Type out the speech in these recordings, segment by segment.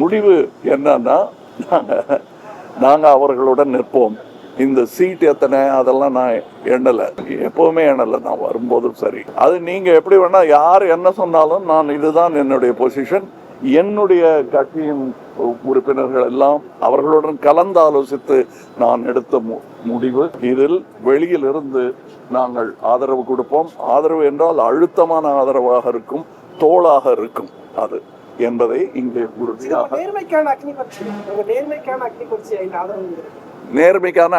முடிவு என்னன்னா, நாங்கள் அவர்களுடன் நிற்போம். இந்த சீட் எத்தனை அதெல்லாம் நான் எண்ணலை, எப்போவுமே எண்ணலை. நான் வரும்போதும் சரி, அது நீங்கள் எப்படி வேணால் யார் என்ன சொன்னாலும் நான் இதுதான் என்னுடைய பொசிஷன். என்னுடைய கட்சியின் உறுப்பினர்கள் எல்லாம் அவர்களுடன் கலந்து ஆலோசித்து நான் எடுத்த முடிவு. இதில் வெளியிலிருந்து நாங்கள் ஆதரவு கொடுப்போம். ஆதரவு என்றால் அழுத்தமான ஆதரவாக இருக்கும், தோளாக இருக்கும் அது என்பதை இங்கே உறுதியாக. நேர்மைக்கான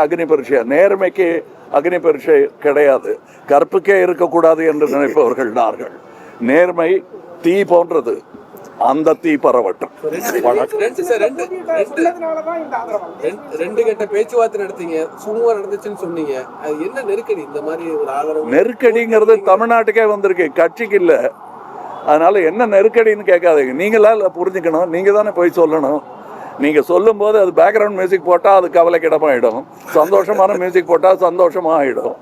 அக்னி பரீட்சை, நேர்மைக்கு அக்னி பரீட்சை கிடையாது. கற்புக்கே இருக்கக்கூடாது என்று நினைப்பவர்கள் நார்கள். நேர்மை தீ போன்றது, அந்த தீ பரவட்டும். ரெண்டு கட்ட பேச்சுவார்த்தை நடத்தீங்க, சுமூகமா நடந்துச்சுன்னு சொன்னீங்க. அது என்ன நெருக்கடி? இந்த மாதிரி ஒரு ஆதரவு நெருக்கடிங்கிறது தமிழ்நாட்டுக்கே வந்திருக்கு, கட்சிக்கு இல்லை. அதனால என்ன நெருக்கடின்னு கேட்காதீங்க. நீங்களா புரிஞ்சுக்கணும், நீங்க தானே போய் சொல்லணும். நீங்க சொல்லும் போது அது பேக்ரவுண்ட் மியூசிக் போட்டா அது கவலைக்கிடமாயிடும், சந்தோஷமான மியூசிக் போட்டா சந்தோஷமா ஆயிடும்.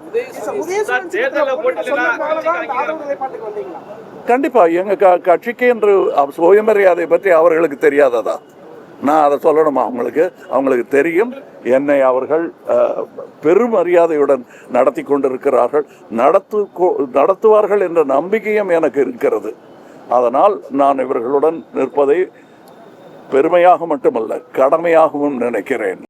கண்டிப்பா எங்க கட்சிக்கு என்று சுயமரியாதை பற்றி அவர்களுக்கு தெரியாததா? நான் அதை சொல்லணுமா? அவங்களுக்கு தெரியும். என்னை அவர்கள் பெருமரியாதையுடன் நடத்தி கொண்டிருக்கிறார்கள், நடத்துவார்கள் என்ற நம்பிக்கையும் எனக்கு இருக்கிறது. அதனால் நான் இவர்களுடன் நிற்பதை பெருமையாக மட்டுமல்ல, கடமையாகவும் நினைக்கிறேன்.